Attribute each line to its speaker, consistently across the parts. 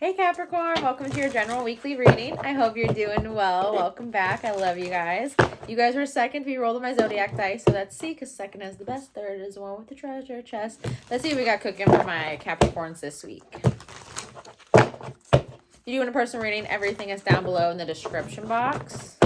Speaker 1: Hey Capricorn, welcome to your general weekly reading. I hope you're doing well. Welcome back. I love you guys. You guys were second if you rolled on my zodiac dice, so let's see, because second is the best, third is the one with the treasure chest. Let's see what we got cooking for my Capricorns this week. If you're doing a personal reading, everything is down below in the description box.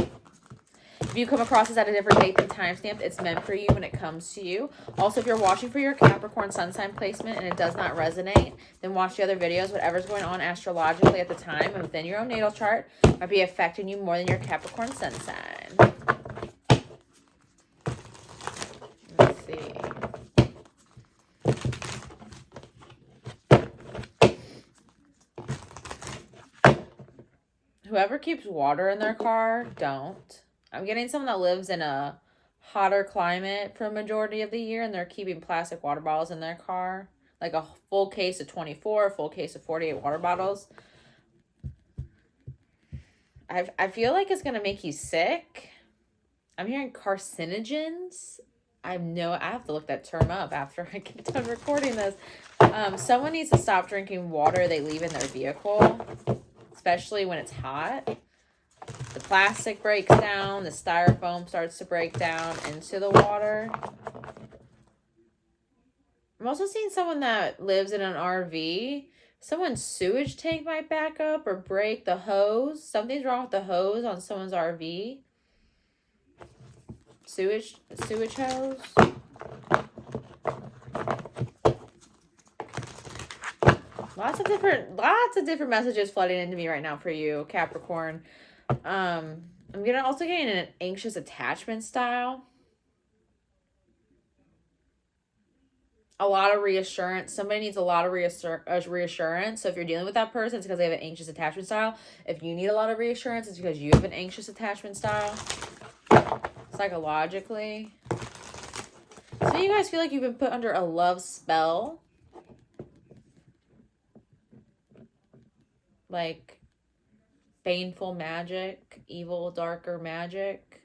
Speaker 1: If you come across this at a different date than timestamp, it's meant for you when it comes to you. Also, if you're watching for your Capricorn sun sign placement and it does not resonate, then watch the other videos. Whatever's going on astrologically at the time and within your own natal chart might be affecting you more than your Capricorn sun sign. Let's see. Whoever keeps water in their car, don't. I'm getting someone that lives in a hotter climate for a majority of the year and they're keeping plastic water bottles in their car. Like a full case of 24, a full case of 48 water bottles. I feel like it's going to make you sick. I'm hearing carcinogens. I have to look that term up after I get done recording this. Someone needs to stop drinking water they leave in their vehicle, especially when it's hot. The plastic breaks down, the styrofoam starts to break down into the water. I'm also seeing someone that lives in an RV. Someone's sewage tank might back up or break the hose. Something's wrong with the hose on someone's RV. Sewage hose. Lots of different messages flooding into me right now for you, Capricorn. I'm also getting an anxious attachment style. A lot of reassurance. Somebody needs a lot of reassurance. So if you're dealing with that person, it's because they have an anxious attachment style. If you need a lot of reassurance, it's because you have an anxious attachment style. Psychologically. So you guys feel like you've been put under a love spell. Like baneful magic, evil, darker magic.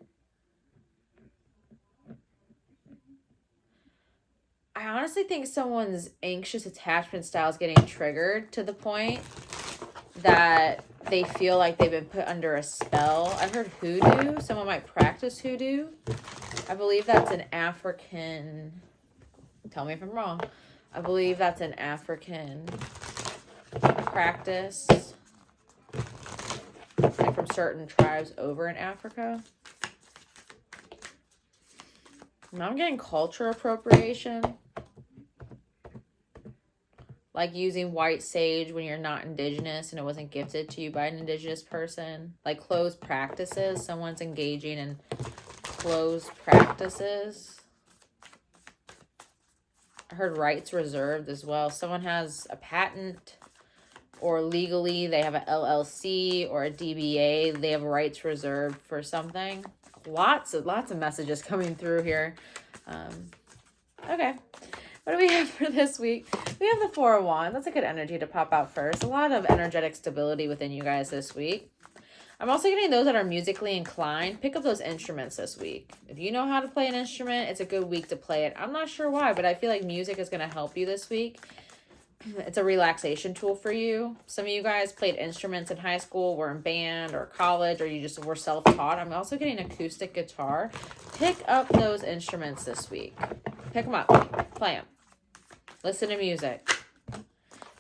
Speaker 1: I honestly think someone's anxious attachment style is getting triggered to the point that they feel like they've been put under a spell. I heard hoodoo. Someone might practice hoodoo. I believe that's an African... Tell me if I'm wrong. I believe that's an African practice. Like from certain tribes over in Africa. Now I'm getting culture appropriation. Like using white sage when you're not indigenous and it wasn't gifted to you by an indigenous person. Like closed practices. Someone's engaging in closed practices. I heard rights reserved as well. Someone has a patent or legally they have an LLC or a DBA. They have rights reserved for something. Lots of messages coming through here. Okay. What do we have for this week? We have the Four of Wands. That's a good energy to pop out first. A lot of energetic stability within you guys this week. I'm also getting those that are musically inclined. Pick up those instruments this week. If you know how to play an instrument, it's a good week to play it. I'm not sure why, but I feel like music is going to help you this week. It's a relaxation tool for you. Some of you guys played instruments in high school, were in band or college, or you just were self-taught. I'm also getting acoustic guitar. Pick up those instruments this week. Pick them up. Play them. Listen to music.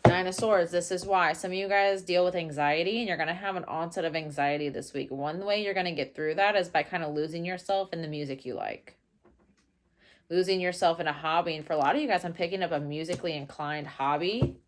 Speaker 1: Nine of Swords. This is why. Some of you guys deal with anxiety, and you're going to have an onset of anxiety this week. One way you're going to get through that is by kind of losing yourself in the music you like. Losing yourself in a hobby. And for a lot of you guys, I'm picking up a musically inclined hobby.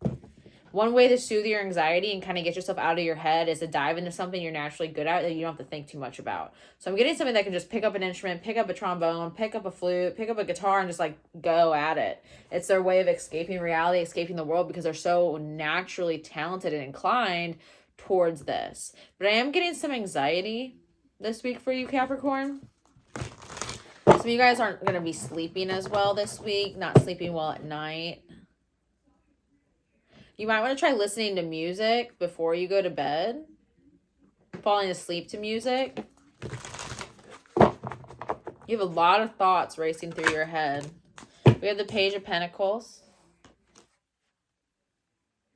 Speaker 1: One way to soothe your anxiety and kind of get yourself out of your head is to dive into something you're naturally good at that you don't have to think too much about. So I'm getting something that can just pick up an instrument, pick up a trombone, pick up a flute, pick up a guitar, and just like go at it. It's their way of escaping reality, escaping the world, because they're so naturally talented and inclined towards this. But I am getting some anxiety this week for you, Capricorn. Some of you guys aren't going to be sleeping as well this week, not sleeping well at night. You might want to try listening to music before you go to bed. Falling asleep to music. You have a lot of thoughts racing through your head. We have the Page of Pentacles.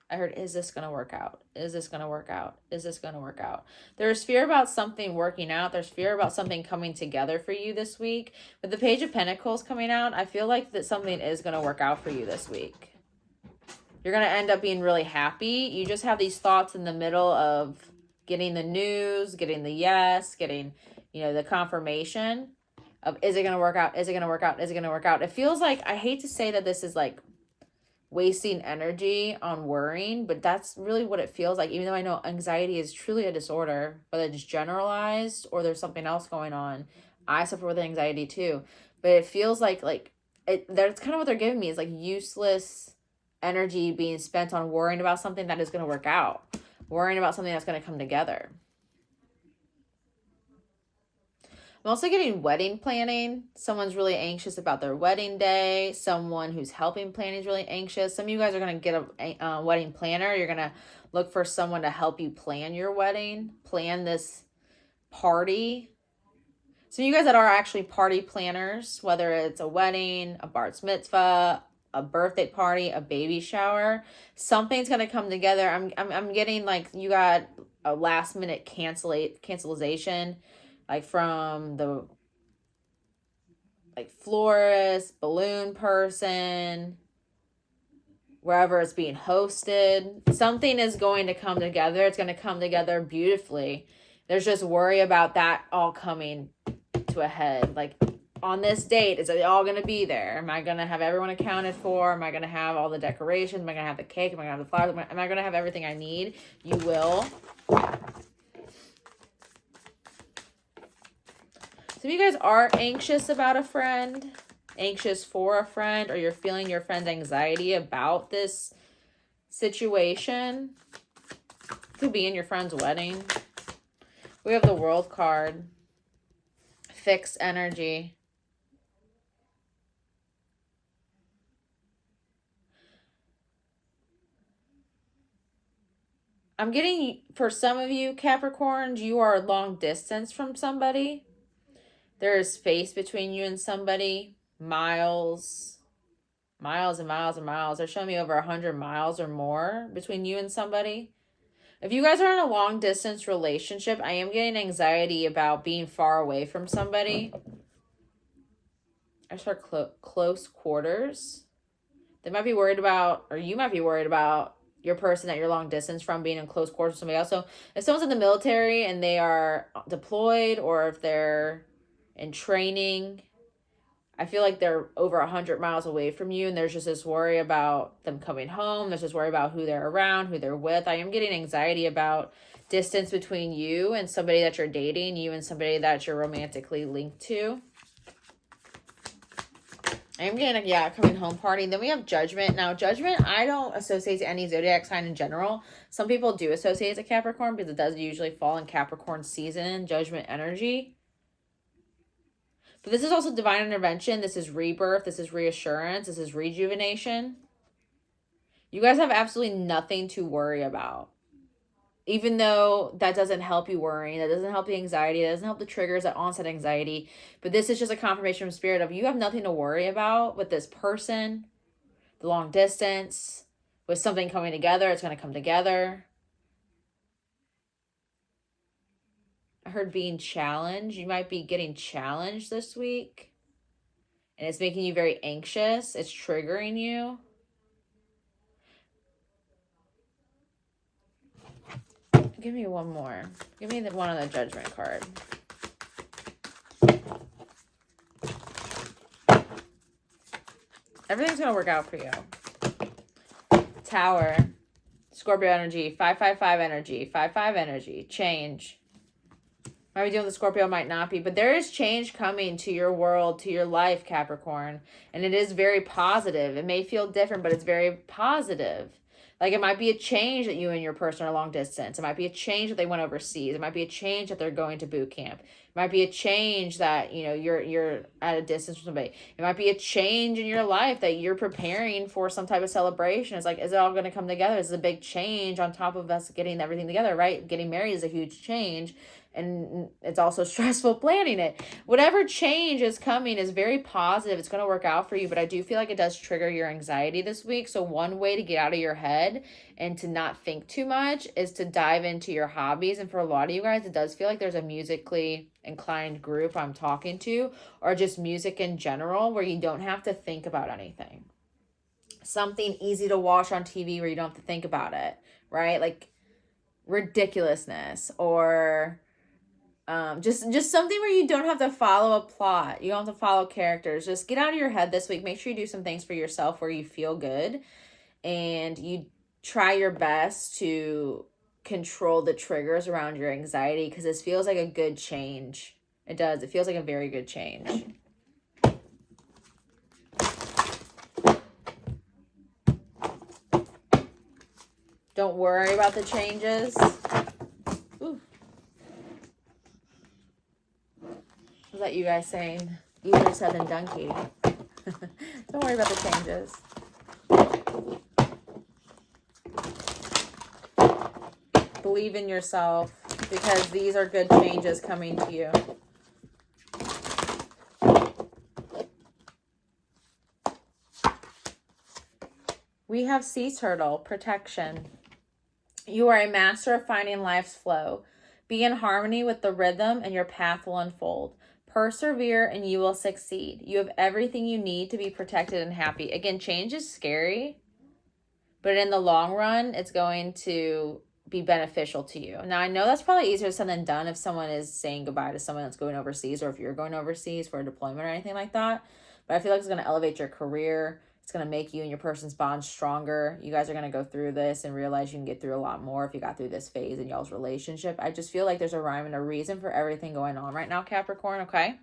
Speaker 1: I heard, is this going to work out? Is this going to work out? Is this going to work out? There's fear about something working out. There's fear about something coming together for you this week. With the Page of Pentacles coming out, I feel like that something is going to work out for you this week. You're going to end up being really happy. You just have these thoughts in the middle of getting the news, getting the yes, getting, the confirmation of, is it going to work out? Is it going to work out? Is it going to work out? It feels like, I hate to say that this is like wasting energy on worrying, but that's really what it feels like. Even though I know anxiety is truly a disorder, whether it's generalized or there's something else going on. I suffer with anxiety too, but it feels like that's kind of what they're giving me, is like useless energy being spent on worrying about something that is going to work out, worrying about something that's going to come together. I'm also getting wedding planning. Someone's really anxious about their wedding day. Someone who's helping planning is really anxious. Some of you guys are going to get a wedding planner. You're going to look for someone to help you plan your wedding, plan this party. Some of you guys that are actually party planners, whether it's a wedding, a bar mitzvah, a birthday party, a baby shower, something's going to come together. I'm getting like you got a last minute cancellation, like from the florist, balloon person, wherever it's being hosted. Something is going to come together. It's going to come together beautifully. There's just worry about that all coming to a head. Like, on this date, is it all going to be there? Am I going to have everyone accounted for? Am I going to have all the decorations? Am I going to have the cake? Am I going to have the flowers? Am I going to have everything I need? You will. Some of you guys are anxious about a friend, anxious for a friend, or you're feeling your friend's anxiety about this situation. Could be in your friend's wedding. We have the World card. Fixed energy. I'm getting, for some of you Capricorns, you are long distance from somebody. There is space between you and somebody. Miles and miles and miles. They're showing me over 100 miles or more between you and somebody. If you guys are in a long distance relationship, I am getting anxiety about being far away from somebody. I start close quarters. They might be worried about, or you might be worried about your person that you're long distance from being in close quarters with somebody else. So if someone's in the military and they are deployed, or if they're in training, I feel like they're over 100 miles away from you, and there's just this worry about them coming home. There's this worry about who they're around, who they're with. I am getting anxiety about distance between you and somebody that you're dating, you and somebody that you're romantically linked to. I am getting a coming home party. Then we have Judgment. Now, Judgment, I don't associate to any zodiac sign in general. Some people do associate to Capricorn because it does usually fall in Capricorn season, Judgment energy. But this is also divine intervention. This is rebirth. This is reassurance. This is rejuvenation. You guys have absolutely nothing to worry about. Even though that doesn't help you worrying, that doesn't help the anxiety, that doesn't help the triggers, that onset anxiety. But this is just a confirmation from spirit of you have nothing to worry about with this person, the long distance, with something coming together. It's going to come together. I heard being challenged. You might be getting challenged this week. And it's making you very anxious. It's triggering you. Give me one more. Give me the one on the Judgment card. Everything's going to work out for you. Tower. Scorpio energy. 555 energy. 5-5 energy. Change. Might be dealing with the Scorpio, might not be. But there is change coming to your world, to your life, Capricorn. And it is very positive. It may feel different, but it's very positive. Like, it might be a change that you and your person are long distance. It might be a change that they went overseas. It might be a change that they're going to boot camp. It might be a change that, you're at a distance from somebody. It might be a change in your life that you're preparing for some type of celebration. It's like, is it all going to come together? This is a big change on top of us getting everything together, right? Getting married is a huge change. and it's also stressful planning it. Whatever change is coming is very positive. It's going to work out for you, but I do feel like it does trigger your anxiety this week. So one way to get out of your head and to not think too much is to dive into your hobbies. And for a lot of you guys, it does feel like there's a musically inclined group I'm talking to, or just music in general, where you don't have to think about anything. Something easy to watch on TV where you don't have to think about it, right? Like ridiculousness, or just something where you don't have to follow a plot. You don't have to follow characters. Just get out of your head this week. Make sure you do some things for yourself where you feel good, and you try your best to control the triggers around your anxiety, because this feels like a good change. It does. It feels like a very good change. Don't worry about the changes. Ooh. Was that you guys saying easier said than done, Katie? Don't worry about the changes. Believe in yourself, because these are good changes coming to you. We have sea turtle, protection. You are a master of finding life's flow. Be in harmony with the rhythm and your path will unfold. Persevere and you will succeed. You have everything you need to be protected and happy. Again, change is scary, but in the long run, it's going to be beneficial to you. Now, I know that's probably easier said than done if someone is saying goodbye to someone that's going overseas, or if you're going overseas for a deployment or anything like that. But I feel like it's going to elevate your career. It's going to make you and your person's bond stronger. You guys are going to go through this and realize you can get through a lot more if you got through this phase in y'all's relationship. I just feel like there's a rhyme and a reason for everything going on right now, Capricorn, okay?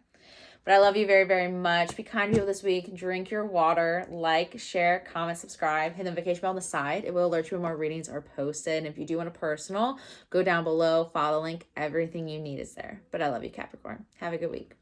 Speaker 1: But I love you very, very much. Be kind to people this week. Drink your water. Like, share, comment, subscribe. Hit the notification bell on the side. It will alert you when more readings are posted. And if you do want a personal, go down below. Follow the link. Everything you need is there. But I love you, Capricorn. Have a good week.